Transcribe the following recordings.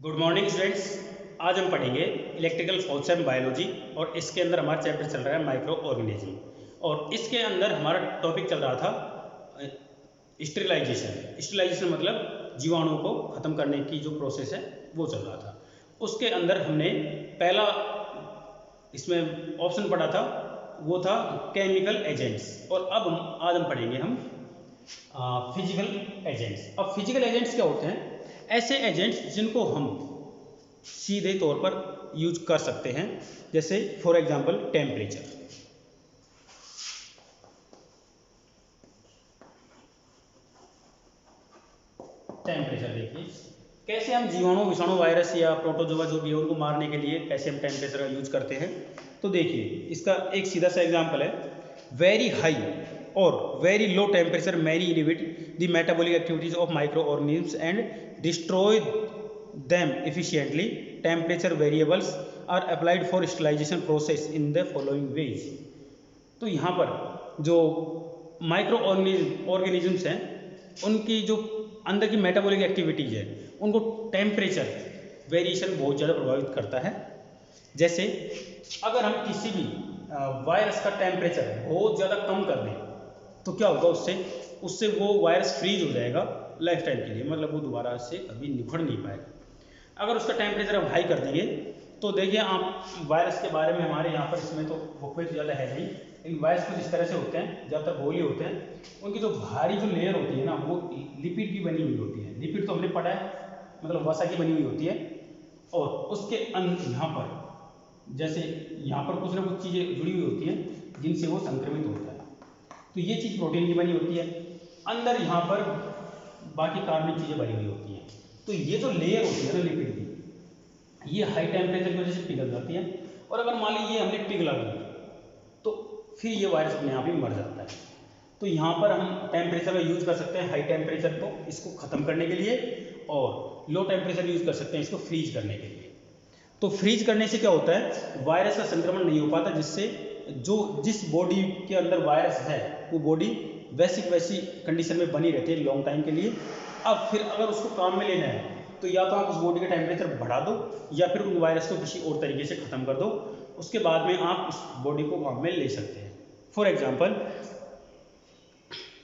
Good morning students. आज हम पढ़ेंगे इलेक्ट्रिकल फोर्स एंड बायोलॉजी और इसके अंदर हमारा चैप्टर चल रहा है माइक्रो ऑर्गेनिज्म और इसके अंदर हमारा टॉपिक चल रहा था स्टेरिलाइजेशन। स्टेरिलाइजेशन मतलब जीवाणुओं को ख़त्म करने की जो प्रोसेस है वो चल रहा था। उसके अंदर हमने पहला इसमें ऑप्शन पढ़ा था वो था केमिकल एजेंट्स और अब आज हम पढ़ेंगे फिजिकल एजेंट्स। अब फिजिकल एजेंट्स क्या होते हैं? ऐसे एजेंट्स जिनको हम सीधे तौर पर यूज कर सकते हैं, जैसे फॉर एग्जांपल टेम्परेचर। टेम्परेचर देखिए कैसे हम जीवाणु विषाणु वायरस या प्रोटोजोआ जो भी है उनको मारने के लिए कैसे हम टेम्परेचर का यूज करते हैं। तो देखिए इसका एक सीधा सा एग्जांपल है, वेरी हाई और very low temperature many inhibit the metabolic activities of micro organisms and destroy them efficiently. Temperature variables are applied for sterilization process in the following ways. तो यहाँ पर जो माइक्रो ऑर्गेनिजम्स हैं उनकी जो अंदर की मेटाबॉलिक एक्टिविटीज है उनको टेम्परेचर वेरिएशन बहुत ज़्यादा प्रभावित करता है। जैसे अगर हम किसी भी वायरस का टेम्परेचर बहुत ज़्यादा कम कर दें तो क्या होगा, उससे वो वायरस फ्रीज हो जाएगा लाइफ टाइम के लिए, मतलब वो दोबारा से कभी निखर नहीं पाएगा। अगर उसका टेम्परेचर हम हाई कर देंगे तो देखिए आप वायरस के बारे में हमारे यहाँ पर इसमें तो बुकवेट ज़्यादा है नहीं, लेकिन वायरस कुछ इस तरह से होते हैं, ज़्यादातर गोली होते हैं, उनकी जो भारी जो लेयर होती है ना वो लिपिड की बनी हुई होती है। लिपिड तो हमने पढ़ा है, मतलब वसा की बनी हुई होती है और उसके यहाँ पर जैसे यहाँ पर कुछ ना कुछ चीज़ें जुड़ी हुई होती हैं जिनसे वो संक्रमित होता है। तो ये चीज़ प्रोटीन की बनी होती है, अंदर यहाँ पर बाकी कार्बनिक चीज़ें बनी हुई होती हैं। तो ये जो लेयर होती है ना लिपिड की, ये हाई टेम्परेचर की वजह से पिघल जाती है और अगर मान लीजिए हमने पिघला दी तो फिर ये वायरस अपने आप ही मर जाता है। तो यहाँ पर हम टेम्परेचर का यूज़ कर सकते हैं, हाई टेम्परेचर को इसको ख़त्म करने के लिए, और लो टेम्परेचर यूज़ कर सकते हैं इसको फ्रीज करने के लिए। तो फ्रीज करने से क्या होता है, वायरस का संक्रमण नहीं हो पाता, जिससे जिस बॉडी के अंदर वायरस है वो बॉडी वैसी कंडीशन में बनी रहती है लॉन्ग टाइम के लिए। अब फिर अगर उसको काम में लेना है तो या तो आप उस बॉडी का टेम्परेचर बढ़ा दो या फिर उन वायरस को किसी और तरीके से ख़त्म कर दो, उसके बाद में आप उस बॉडी को काम में ले सकते हैं। फॉर एग्जांपल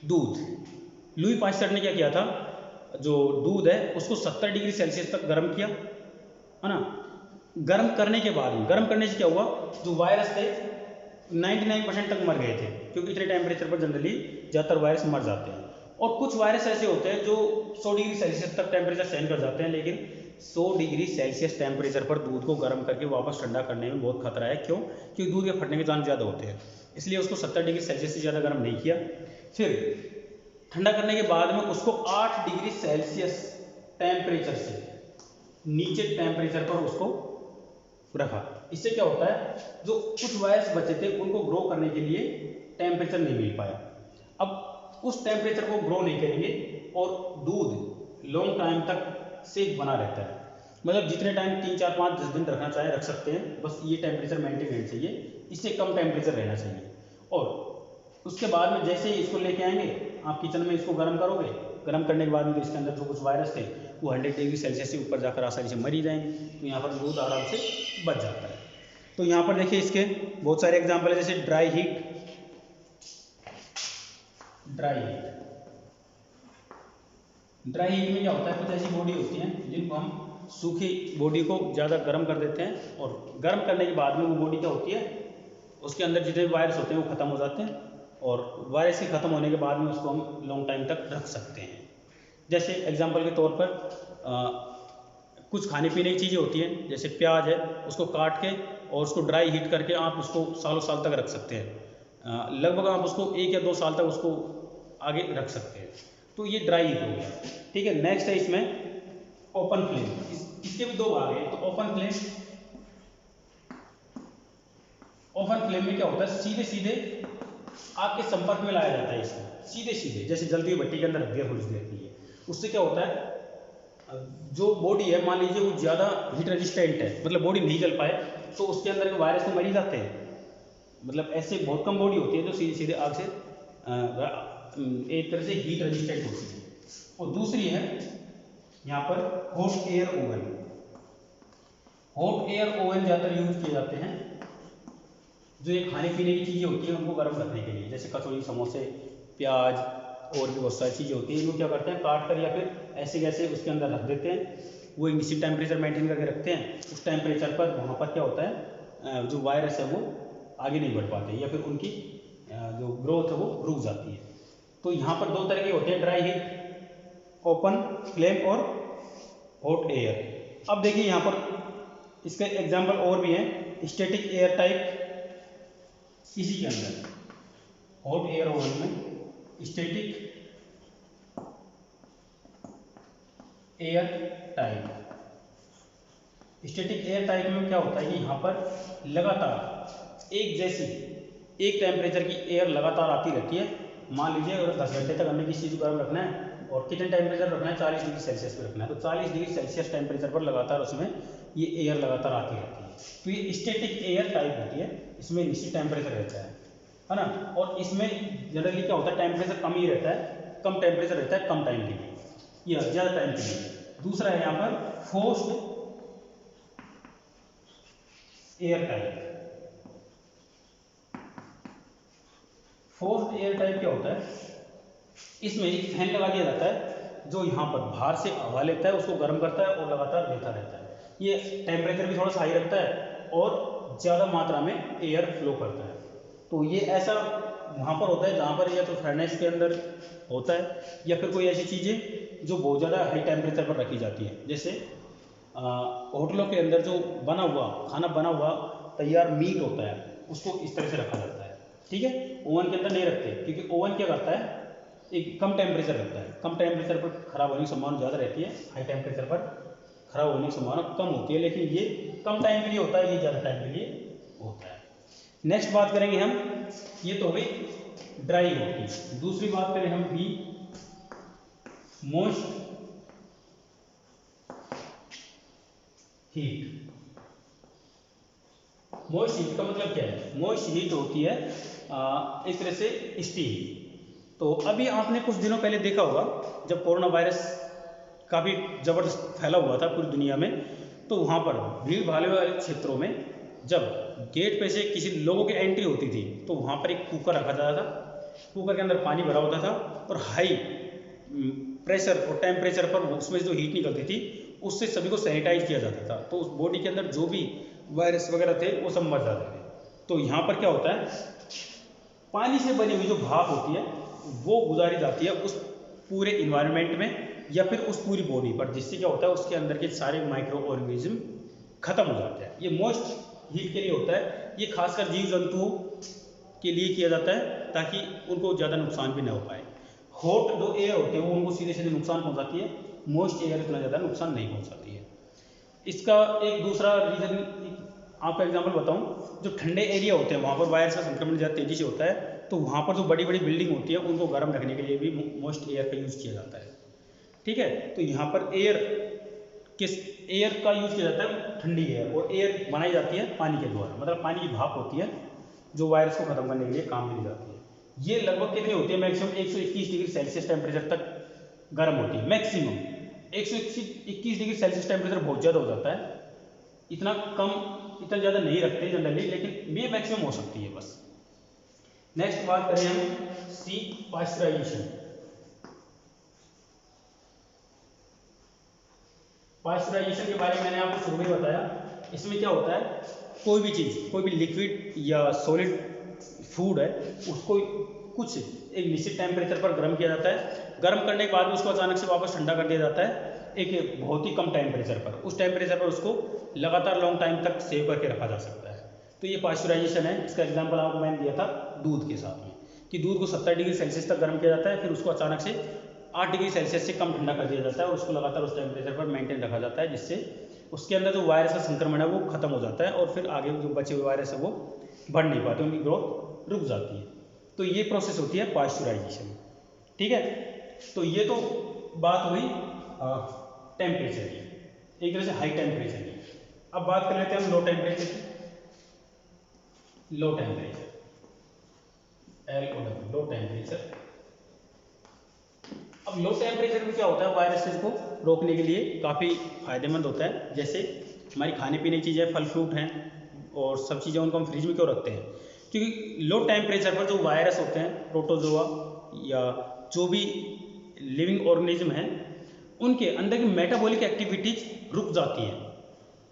दूध, लुई पास्चर ने क्या किया था, जो दूध है उसको 70 डिग्री सेल्सियस तक गर्म किया, है ना। गर्म करने के बाद गर्म करने से क्या हुआ, जो वायरस थे 99% तक मर गए थे, क्योंकि इतने टेम्परेचर पर जनरली ज़्यादातर वायरस मर जाते हैं। और कुछ वायरस ऐसे होते हैं जो 100 डिग्री सेल्सियस तक टेम्परेचर सहन कर जाते हैं, लेकिन 100 डिग्री सेल्सियस टेम्परेचर पर दूध को गर्म करके वापस ठंडा करने में बहुत खतरा है। क्यों? क्योंकि दूध के फटने के चांस ज़्यादा होते हैं, इसलिए उसको 70 डिग्री सेल्सियस से ज़्यादा गर्म नहीं किया। फिर ठंडा करने के बाद में उसको 8 डिग्री सेल्सियस टेम्परेचर से नीचे टेम्परेचर पर उसको रखा। इससे क्या होता है, जो कुछ वायरस बचे थे उनको ग्रो करने के लिए टेम्परेचर नहीं मिल पाया। अब उस टेम्परेचर को ग्रो नहीं करेंगे और दूध लॉन्ग टाइम तक सेफ बना रहता है, मतलब जितने टाइम 3, 4, 5, 10 दिन रखना चाहे रख सकते हैं, बस ये टेम्परेचर मेंटेन रहना चाहिए, इससे कम टेम्परेचर रहना चाहिए। और उसके बाद में जैसे ही इसको लेके आएंगे आप किचन में इसको गर्म करोगे, गर्म करने के बाद में इसके अंदर जो कुछ वायरस थे वो 100 डिग्री सेल्सियस से ऊपर जाकर आसानी से मर ही जाएंगे, तो यहाँ पर दूध आराम से बच जाता है। तो यहाँ पर देखिए इसके बहुत सारे एग्जाम्पल है, जैसे ड्राई हीट में क्या होता है, कुछ ऐसी बॉडी होती है जिनको हम सूखी बॉडी को ज़्यादा गर्म कर देते हैं और गर्म करने के बाद में वो बॉडी क्या होती है, उसके अंदर जितने वायरस होते हैं वो ख़त्म हो जाते हैं और वायरस के ख़त्म होने के बाद में उसको हम लॉन्ग टाइम तक रख सकते हैं। जैसे एग्जांपल के तौर पर कुछ खाने पीने की चीज़ें होती हैं, जैसे प्याज है, उसको काट के और उसको ड्राई हीट करके आप उसको सालों साल तक रख सकते हैं, लगभग आप उसको 1 या 2 साल तक उसको आगे रख सकते हैं। तो ये ड्राई हीट हो गया, ठीक है। नेक्स्ट है इसमें ओपन फ्लेम, इसके भी 2 भाग हैं। तो ओपन फ्लेम में क्या होता है, सीधे सीधे आपके संपर्क में लाया जाता है इसको, सीधे सीधे, जैसे जलती हुई भट्टी के अंदर रख दिया थोड़ी देर के लिए। उससे क्या होता है, जो बॉडी है मान लीजिए वो ज़्यादा हीट रेजिस्टेंट है, मतलब बॉडी नहीं जल पाए, तो उसके अंदर के वायरस तो मर ही जाते हैं। मतलब ऐसे बहुत कम बॉडी होती है जो सीधे सीधे आग से एक तरह से हीट रेजिस्टेंट होती है। और दूसरी है यहाँ पर hot air oven, hot air oven ज़्यादातर यूज किए जाते हैं जो ये खाने पीने की चीज़ें होती हैं उनको गर्म रखने के लिए, जैसे कचौड़ी, समोसे, प्याज और भी बहुत सारी चीज़ें होती हैं। इनको क्या करते हैं, काट कर या फिर ऐसे कैसे उसके अंदर रख देते हैं, वो एक निश्चित टेम्परेचर मेंटेन करके रखते हैं। उस टेम्परेचर पर वहाँ पर क्या होता है, जो वायरस है वो आगे नहीं बढ़ पाते या फिर उनकी जो ग्रोथ है वो रुक जाती है। तो यहाँ पर दो तरह के होते हैं, ड्राई हीट, ओपन फ्लेम और हॉट एयर। अब देखिए यहाँ पर इसके एग्जाम्पल और भी हैं, स्टैटिक एयर टाइप, इसी के अंदर हॉट एयर ओवन में static air type. Static air type में क्या होता है कि यहाँ पर लगातार एक जैसी एक टेम्परेचर की एयर लगातार आती रहती है। मान लीजिए अगर 10 घंटे तक हमें किसी चीज़ को गर्म रखना है और कितने टेम्परेचर रखना है, 40 डिग्री सेल्सियस पे रखना है, तो 40 डिग्री सेल्सियस टेम्परेचर पर लगातार उसमें ये एयर लगातार आती रहती है। तो ये स्टैटिक एयर टाइप होती है, इसमें निश्चित टेम्परेचर रहता है ना। और इसमें जनरली क्या होता है, टेम्परेचर कम ही रहता है, कम टेम्परेचर रहता है कम टाइम के लिए या ज़्यादा टाइम के लिए। दूसरा है यहाँ पर forced air type. Forced air type क्या होता है, इसमें एक फैन लगा दिया जाता है जो यहाँ पर बाहर से हवा लेता है, उसको गर्म करता है और लगातार लेता रहता है। ये टेम्परेचर भी थोड़ा सा हाई रखता है और ज़्यादा मात्रा में एयर फ्लो करता है। तो ये ऐसा वहाँ पर होता है जहाँ पर या तो फर्नेस के अंदर होता है या फिर कोई ऐसी चीज़ें जो बहुत ज़्यादा हाई टेम्परेचर पर रखी जाती है। जैसे होटलों के अंदर जो बना हुआ खाना, बना हुआ तैयार मीट होता है, उसको इस तरह से रखा जाता है, ठीक है। ओवन के अंदर नहीं रखते क्योंकि ओवन क्या करता है, एक कम टेम्परेचर रखता है, कम टेम्परेचर पर खराब होने की संभावना ज़्यादा रहती है, हाई टेम्परेचर पर खराब होने की संभावना कम होती है। लेकिन ये कम टाइम के लिए होता है, ये ज़्यादा टाइम के लिए होता है। नेक्स्ट बात करेंगे हम, ये तो हुई ड्राई होती। दूसरी बात करें हम भी मोस्ट हीट। मोस्ट हीट का मतलब क्या है, मोस्ट हीट होती है एक तरह से स्टीम। तो अभी आपने कुछ दिनों पहले देखा होगा जब कोरोना वायरस काफ़ी ज़बरदस्त फैला हुआ था पूरी दुनिया में, तो वहाँ पर भीड़ भाड़ वाले क्षेत्रों में जब गेट पे से किसी लोगों की एंट्री होती थी तो वहाँ पर एक कुकर रखा जाता था, कुकर के अंदर पानी भरा होता था और हाई प्रेशर और टेम्परेचर पर उसमें जो हीट निकलती थी उससे सभी को सैनिटाइज किया जाता था। तो उस बॉडी के अंदर जो भी वायरस वगैरह थे वो सब मर जाते थे। तो यहाँ पर क्या होता है, पानी से बनी हुई जो भाप होती है वो गुजारी जाती है उस पूरे इन्वायरमेंट में या फिर उस पूरी बॉडी पर, जिससे क्या होता है उसके अंदर के सारे माइक्रो ऑर्गेनिज्म खत्म हो जाते हैं। ये मोस्ट हीट के लिए होता है, ये खासकर जीव जंतुओं के लिए किया जाता है ताकि उनको ज़्यादा नुकसान भी ना हो पाए। हॉट जो एयर होती है वो उनको सीधे सीधे नुकसान पहुंचाती है, मोस्ट एयर इतना ज़्यादा नुकसान नहीं पहुंचाती है। इसका एक दूसरा रीज़न आपका एग्जांपल बताऊं, जो ठंडे एरिया होते हैं वहाँ पर वायरस का संक्रमण ज़्यादा तेज़ी से होता है, तो वहाँ पर जो बड़ी बड़ी बिल्डिंग होती है उनको गर्म रखने के लिए भी मोस्ट एयर का यूज़ किया जाता है, ठीक है। तो यहाँ पर एयर का यूज़ किया जाता है, ठंडी एयर, और एयर बनाई जाती है पानी के द्वारा, मतलब पानी की भाप होती है जो वायरस को खत्म करने के लिए काम में ली जाती है। ये लगभग कितनी होती है, मैक्सिमम 121 डिग्री सेल्सियस टेम्परेचर तक गर्म होती है। मैक्सिमम 121 डिग्री सेल्सियस टेम्परेचर बहुत ज़्यादा हो जाता है, इतना कम, इतना ज़्यादा नहीं रखते जनरली, लेकिन ये मैक्सिमम हो सकती है बस। नेक्स्ट बात करें हम सी पास्चराइजेशन। पास्चराइजेशन के बारे में मैंने आपको शुरू में बताया। इसमें क्या होता है, कोई भी चीज़, कोई भी लिक्विड या सॉलिड फूड है, उसको कुछ एक निश्चित टेम्परेचर पर गर्म किया जाता है। गर्म करने के बाद उसको अचानक से वापस ठंडा कर दिया जाता है एक बहुत ही कम टेम्परेचर पर। उस टेम्परेचर पर उसको लगातार लॉन्ग टाइम तक सेव करके रखा जा सकता है। तो ये पास्चराइजेशन है। इसका एग्जाम्पल आपको मैंने दिया था दूध के साथ में, कि दूध को 70 डिग्री सेल्सियस तक गर्म किया जाता है, फिर उसको अचानक से 8 डिग्री सेल्सियस से कम ठंडा कर दिया जाता है और उसको लगातार उस टेम्परेचर पर मेंटेन रखा जाता है, जिससे उसके अंदर जो वायरस का संक्रमण है वो खत्म हो जाता है और फिर आगे जो बचे हुए वायरस है वो बढ़ नहीं पाते, उनकी ग्रोथ रुक जाती है। तो ये प्रोसेस होती है पास्चराइजेशन, ठीक है। तो ये तो बात हुई टेम्परेचर की, एक तरह से हाई टेम्परेचर की। अब बात कर लेते हैं हम लो टेम्परेचर की। Low temperature, LOW, low temperature. अब लो टेम्परेचर में क्या होता है, वायरसेस को रोकने के लिए काफ़ी फायदेमंद होता है। जैसे हमारी खाने पीने की चीज़ें, फल फ्रूट हैं और सब चीज़ें, उनको हम फ्रिज में क्यों रखते हैं? क्योंकि लो टेम्परेचर पर जो वायरस होते हैं, प्रोटोजोआ या जो भी लिविंग ऑर्गेनिज्म है, उनके अंदर की मेटाबॉलिक एक्टिविटीज रुक जाती हैं।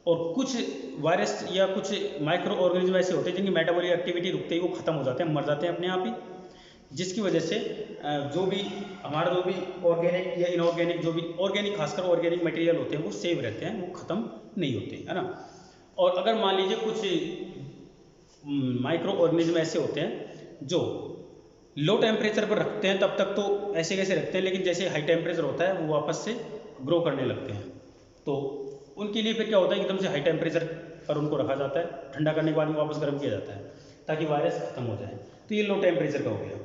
और कुछ वायरस या कुछ माइक्रो ऑर्गेनिज्म ऐसे होते हैं जिनकी मेटाबॉलिक एक्टिविटी रुकते ही वो खत्म हो जाते हैं, मर जाते हैं अपने आप ही, जिसकी वजह से जो भी हमारा जो भी ऑर्गेनिक या इनऑर्गेनिक, जो भी ऑर्गेनिक, खासकर ऑर्गेनिक मटेरियल होते हैं वो सेव रहते हैं, वो खत्म नहीं होते, है ना। और अगर मान लीजिए कुछ माइक्रो ऑर्गेनिज्म ऐसे होते हैं जो लो टेम्परेचर पर रखते हैं, तब तक तो ऐसे कैसे रखते हैं, लेकिन जैसे हाई टेम्परेचर होता है वो वापस से ग्रो करने लगते हैं। तो उनके लिए फिर क्या होता है, एकदम से हाई टेम्परेचर पर उनको रखा जाता है, ठंडा करने के बाद में वापस गर्म किया जाता है ताकि वायरस खत्म हो जाए। तो ये लो टेम्परेचर का हो गया,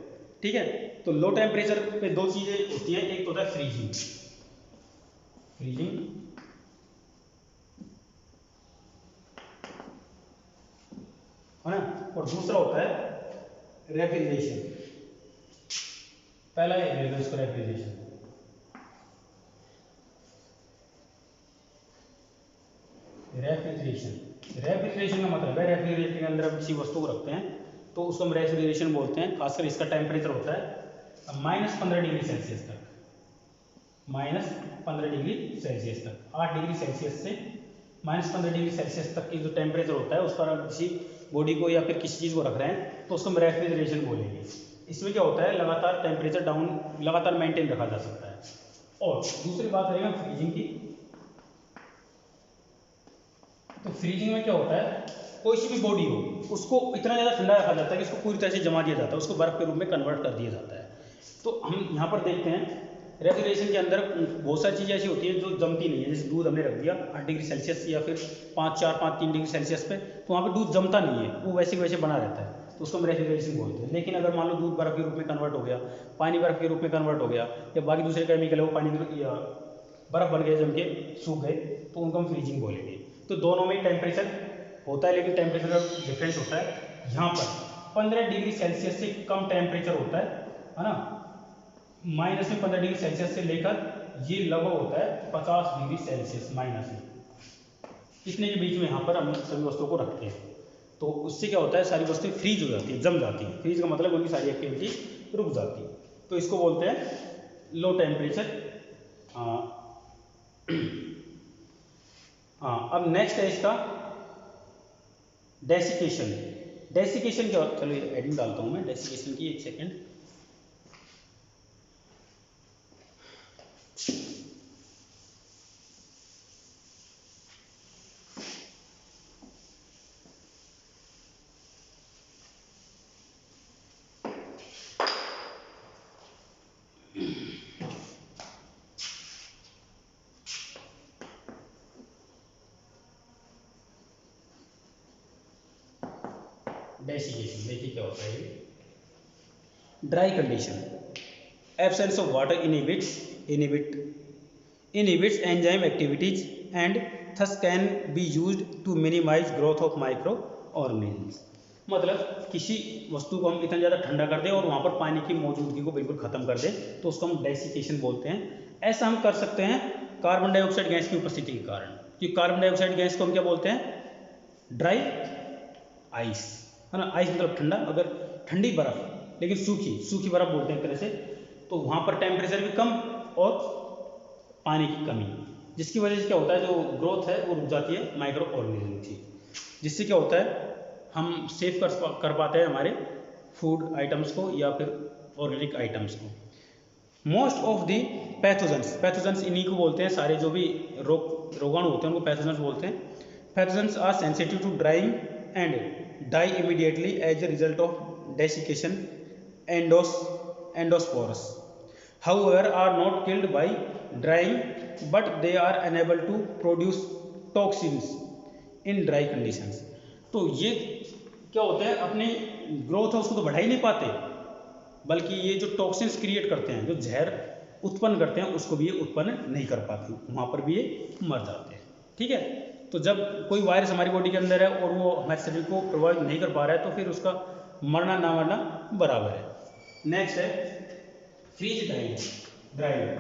ठीक है। तो लो टेम्परेचर पे दो चीज़ें होती हैं, एक तो होता है फ्रीजिंग, फ्रीजिंग है ना, और दूसरा होता है रेफ्रिजरेशन। पहला है इसको रेफ्रिजरेशन। रेफ्रिजरेशन का मतलब है रेफ्रिजरेटर के अंदर हम किसी वस्तु को रखते हैं तो उसको हम रेफ्रिजरेशन बोलते हैं। खासकर इसका टेम्परेचर होता है -15 डिग्री सेल्सियस तक, -15 डिग्री सेल्सियस तक, 8 डिग्री सेल्सियस से -15 डिग्री सेल्सियस तक की जो टेम्परेचर होता है उस पर हम किसी बॉडी को या फिर किसी चीज़ को रख रहे हैं तो उसको हम रेफ्रिजरेशन बोलेंगे। इसमें क्या होता है, लगातार टेम्परेचर डाउन लगातार मेंटेन रखा जा सकता है। और दूसरी बात रहेगा फ्रीजिंग की। तो फ्रीजिंग में क्या होता है, कोई सी भी बॉडी हो उसको इतना ज़्यादा ठंडा रखा जाता है कि उसको पूरी तरह से जमा दिया जाता है, उसको बर्फ़ के रूप में कन्वर्ट कर दिया जाता है। तो हम यहाँ पर देखते हैं रेफ्रिजरेशन के अंदर बहुत सारी चीज़ें ऐसी होती हैं जो जमती नहीं है। जैसे दूध हमने रख दिया 8 डिग्री सेल्सियस या फिर 5 डिग्री सेल्सियस पे, तो वहाँ पर दूध जमता नहीं है, वो वैसे वैसे बना रहता है, तो उसको हम रेफ्रिजरेशन बोलते हैं। लेकिन अगर मान लो दूध बर्फ़ के रूप में कन्वर्ट हो गया, पानी बर्फ़ के रूप में कन्वर्ट हो गया, या बाकी दूसरे केमिकल है वो पानी या बर्फ़ बन गए, जम के सूख गए, तो उनको हम फ्रीजिंग बोलेंगे। तो दोनों में टेम्परेचर होता है, लेकिन टेम्परेचर का डिफरेंस होता है। यहाँ पर 15 डिग्री सेल्सियस से कम टेम्परेचर होता है ना, -15 डिग्री सेल्सियस से लेकर ये लगभग होता है 50 डिग्री सेल्सियस माइनस में, इतने के बीच में यहाँ पर हम सभी वस्तुओं को रखते हैं। तो उससे क्या होता है, सारी वस्तुएं फ्रीज हो जाती हैं, जम जाती हैं। फ्रीज का मतलब उनकी सारी एक्टिविटी रुक जाती है, तो इसको बोलते हैं लो टेम्परेचर। हाँ, अब नेक्स्ट है इसका डेसिकेशन। डेसिकेशन क्या, चलो ये हेडिंग डालता हूँ मैं डेसिकेशन की, एक सेकेंड। डेसिकेशन देखिए क्या होता है ये। Dry condition, absence of water inhibits enzyme activities and thus can be used to minimize growth of microorganisms। मतलब किसी वस्तु को हम इतना ज़्यादा ठंडा कर दें और वहाँ पर पानी की मौजूदगी को बिल्कुल ख़त्म कर दें, तो उसको हम डेसिकेशन बोलते हैं। ऐसा हम कर सकते हैं कार्बन डाइऑक्साइड गैस की उपस्थिति के कारण, क्योंकि कार्बन डाइऑक्साइड गैस को हम क्या बोलते हैं, ड्राई आइस, है ना। आइस मतलब ठंडा, अगर ठंडी बर्फ लेकिन सूखी बर्फ बोलते हैं एक तरह से। तो वहाँ पर टेम्परेचर भी कम और पानी की कमी, जिसकी वजह से क्या होता है, जो ग्रोथ है वो रुक जाती है माइक्रो ऑर्गेनिज्म की, जिससे क्या होता है हम सेव कर पाते हैं हमारे फूड आइटम्स को या फिर ऑर्गेनिक आइटम्स को। मोस्ट ऑफ दी पैथोजेंस इन्हीं को बोलते हैं, सारे जो भी रोगाणु होते हैं उनको पैथोजेंस बोलते हैं। Pathogens are sensitive to drying and die immediately as a result of desiccation endospores, however are not killed by drying but they are unable to produce toxins in dry conditions। तो ये क्या होते हैं, अपनी growth है उसको तो बढ़ा ही नहीं पाते, बल्कि ये जो टॉक्सिन्स क्रिएट करते हैं, जो जहर उत्पन्न करते हैं, उसको भी ये उत्पन्न नहीं कर पाते, वहाँ पर भी ये मर जाते हैं। ठीक है, तो जब कोई वायरस हमारी बॉडी के अंदर है और वो हमारे शरीर को प्रभावित नहीं कर पा रहा है, तो फिर उसका मरना ना मरना बराबर है। नेक्स्ट है फ्रीज ड्राइंग।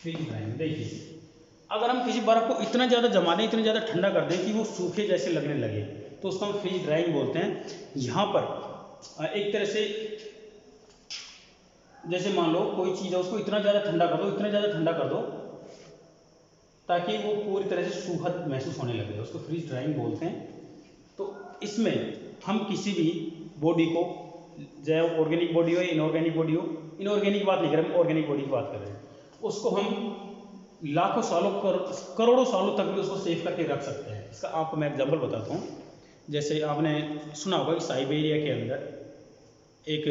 फ्रीज ड्राइंग देखिए, अगर हम किसी बर्फ को इतना ज़्यादा जमा दें, इतना ज़्यादा ठंडा कर दें कि वो सूखे जैसे लगने लगे, तो उसको हम फ्रीज ड्राइंग बोलते हैं। यहाँ पर एक तरह से जैसे मान लो कोई चीज़ है, उसको इतना ज़्यादा ठंडा कर दो, इतना ज़्यादा ठंडा कर दो ताकि वो पूरी तरह से सूखद महसूस होने लगे, उसको फ्रीज ड्राइंग बोलते हैं। तो इसमें हम किसी भी बॉडी को, चाहे ऑर्गेनिक बॉडी हो या इनऑर्गेनिक बॉडी हो, इनऑर्गेनिक बात नहीं कर रहे हम, ऑर्गेनिक बॉडी की बात कर रहे हैं, उसको हम लाखों सालों करोड़ों सालों तक भी उसको सेव करके रख सकते हैं। इसका आपको मैं एग्जांपल बताता हूँ। जैसे आपने सुना होगा कि साइबेरिया के अंदर एक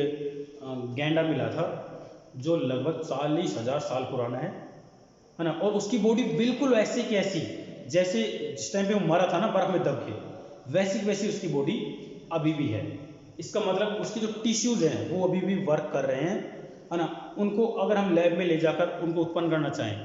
गैंडा मिला था जो लगभग 40,000 साल पुराना है ना, और उसकी बॉडी बिल्कुल ऐसी की ऐसी जैसे जिस टाइम पे वो मरा था ना बर्फ में दब के, वैसी की वैसी उसकी बॉडी अभी भी है। इसका मतलब उसके जो टिश्यूज़ हैं वो अभी भी वर्क कर रहे हैं, है ना। उनको अगर हम लैब में ले जाकर उनको उत्पन्न करना चाहें,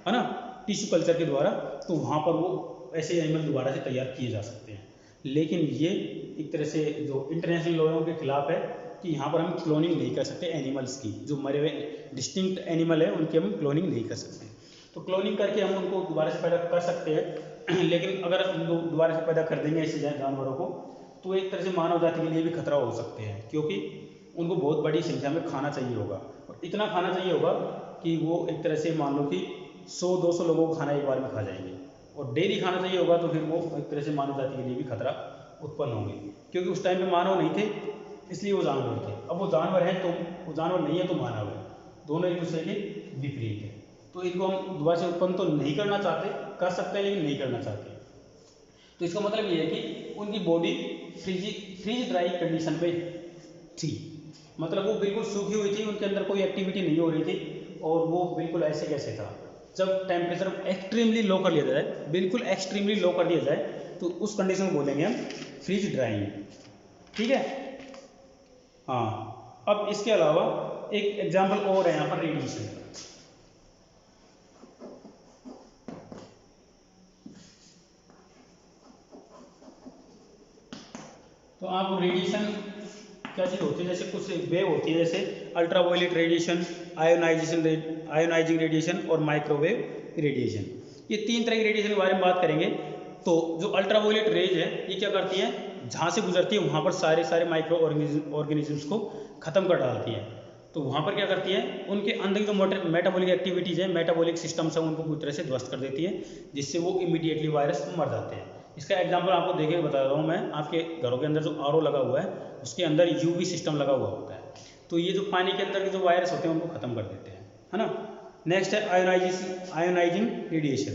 है ना, टिश्यू कल्चर के द्वारा, तो वहाँ पर वो ऐसे एनिमल दोबारा से तैयार किए जा सकते हैं। लेकिन ये एक तरह से जो इंटरनेशनल लॉयों के खिलाफ है कि यहाँ पर हम क्लोनिंग नहीं कर सकते एनिमल्स की, जो मरे हुए डिस्टिंक्ट एनिमल है उनकी हम क्लोनिंग नहीं कर सकते। तो क्लोनिंग करके हम उनको दोबारा से पैदा कर सकते हैं लेकिन अगर हम दोबारा से पैदा कर देंगे ऐसे जानवरों को, तो एक तरह से मानव जाति के लिए भी खतरा हो सकते हैं, क्योंकि उनको बहुत बड़ी संख्या में खाना चाहिए होगा, और इतना खाना चाहिए होगा कि वो एक तरह से मान लो कि 100-200 लोगों को खाना एक बार में खा जाएंगे, और डेली खाना चाहिए होगा, तो फिर वो एक तरह से मानव जाति के लिए भी खतरा उत्पन्न होंगे, क्योंकि उस टाइम पे मानव नहीं थे इसलिए वो जानवर थे। अब वो जानवर हैं तो वो जानवर नहीं है तो मानव है, दोनों एक दूसरे के विपरीत है। तो इनको हम दोबारा से उत्पन्न तो नहीं करना चाहते, कर सकते हैं लेकिन नहीं करना चाहते। तो इसका मतलब ये है कि उनकी बॉडी फ्रीज ड्राई कंडीशन में थी, मतलब वो बिल्कुल सूखी हुई थी, उनके अंदर कोई एक्टिविटी नहीं हो रही थी, और वो बिल्कुल ऐसे कैसे था। जब टेम्परेचर एक्सट्रीमली लो कर लिया जाए, बिल्कुल एक्सट्रीमली लो कर दिया जाए, तो उस कंडीशन को बोलेंगे हम फ्रीज ड्राइंग। ठीक है, हाँ। अब इसके अलावा एक एग्जाम्पल और है यहाँ पर रेडिएशन। तो आप रेडिएशन क्या चीज़ होती है, जैसे कुछ वेव होती है, जैसे अल्ट्रावायलेट रेडिएशन, आयोनाइजिंग रेडिएशन और माइक्रोवेव रेडिएशन। ये 3 तरह की रेडिएशन के बारे में बात करेंगे। तो जो अल्ट्रावायलेट रेज है ये क्या करती हैं, जहाँ से गुजरती है वहाँ पर सारे माइक्रो ऑर्गेनिजम्स को ख़त्म कर डालती है। तो वहाँ पर क्या करती है, उनके अंदर की जो मेटाबॉलिक एक्टिविटीज़ है, मेटाबॉलिक सिस्टम्स है, उनको पूरी तरह से ध्वस्त कर देती है, जिससे वो इमीडिएटली वायरस मर जाते हैं। इसका एग्जांपल आपको देखे बता रहा हूँ मैं। आपके घरों के अंदर जो आरओ लगा हुआ है उसके अंदर यूवी सिस्टम लगा हुआ होता है, तो ये जो पानी के अंदर के जो वायरस होते हैं उनको ख़त्म कर देते हैं, है ना। नेक्स्ट है आयोनाइजिंग रेडिएशन।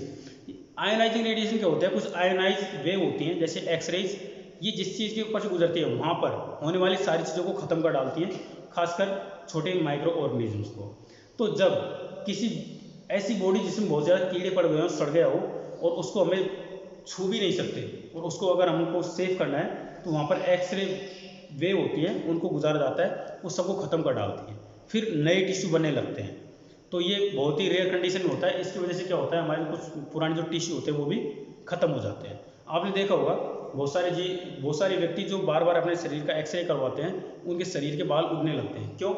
आयोनाइजिंग रेडिएशन क्या होता है, कुछ आयोनाइज वेव होती हैं जैसे एक्सरेज, ये जिस चीज़ के ऊपर से गुजरती है वहाँ पर होने वाली सारी चीज़ों को ख़त्म कर डालती हैं, खासकर छोटे माइक्रो ऑर्गेनिजम्स को। तो जब किसी ऐसी बॉडी जिसमें बहुत ज़्यादा कीड़े पड़ गए हो, सड़ गया हो, और उसको हमें छू भी नहीं सकते, और उसको अगर हमको सेव करना है तो वहाँ पर एक्सरे वेव होती है, उनको गुजारा जाता है, वो सबको ख़त्म कर डालती है, फिर नए टिश्यू बनने लगते हैं। तो ये बहुत ही रेयर कंडीशन में होता है। इसकी वजह से क्या होता है, हमारे कुछ पुराने जो टिश्यू होते हैं वो भी ख़त्म हो जाते हैं। आपने देखा होगा बहुत सारे व्यक्ति जो बार बार अपने शरीर का एक्सरे करवाते हैं, उनके शरीर के बाल उगने लगते हैं। क्यों?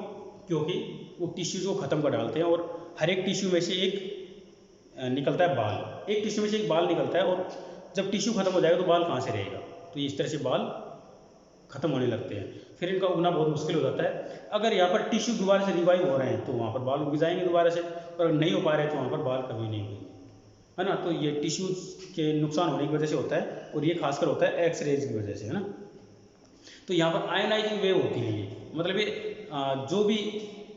क्योंकि वो टिश्यूज़ को ख़त्म कर डालते हैं, और हर एक टिश्यू में से एक निकलता है बाल, एक टिश्यू में से एक बाल निकलता है, और जब टिश्यू खत्म हो जाएगा तो बाल कहाँ से रहेगा। तो इस तरह से बाल खत्म होने लगते हैं, फिर इनका उगना बहुत मुश्किल हो जाता है। अगर यहाँ पर टिश्यू दोबारा से रिवाइव हो रहे हैं तो वहाँ पर बाल उग जाएंगे दोबारा से, पर नहीं हो पा रहे तो वहाँ पर बाल कभी नहीं उगेंगे, है ना। तो ये टिश्यूज के नुकसान होने की वजह से होता है, और ये खासकर होता है एक्सरेज की वजह से, है ना। तो यहाँ पर आयोनाइजिंग वेव होती है, ये मतलब ये जो भी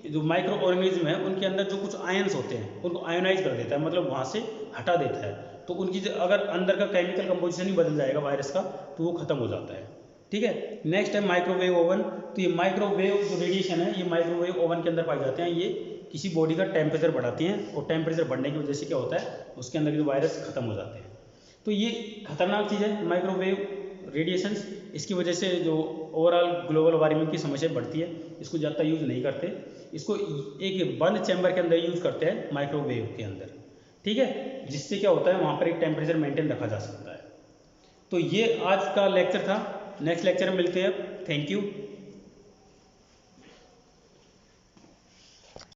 जो माइक्रो ऑर्गेनिज्म है उनके अंदर जो कुछ आयंस होते हैं उनको आयोनाइज कर देता है, मतलब वहाँ से हटा देता है। तो उनकी अगर अंदर का केमिकल कंपोजिशन ही बदल जाएगा वायरस का, तो वो खत्म हो जाता है। ठीक है, नेक्स्ट है माइक्रोवेव ओवन। तो ये माइक्रोवेव जो रेडिएशन है ये माइक्रोवेव ओवन के अंदर पाए जाते हैं। ये किसी बॉडी का टेम्परेचर बढ़ाती हैं, और टेम्परेचर बढ़ने की वजह से क्या होता है, उसके अंदर के जो वायरस खत्म हो जाते हैं। तो ये खतरनाक चीज़ है माइक्रोवेव रेडिएशंस। इसकी वजह से जो ओवरऑल ग्लोबल वार्मिंग की समस्या बढ़ती है, इसको ज़्यादा यूज़ नहीं करते, इसको एक बंद चैम्बर के अंदर यूज़ करते हैं माइक्रोवेव के अंदर। ठीक है, जिससे क्या होता है वहाँ पर एक टेम्परेचर मेंटेन रखा जा सकता है। तो ये आज का लेक्चर था, नेक्स्ट लेक्चर में मिलते हैं। Thank you.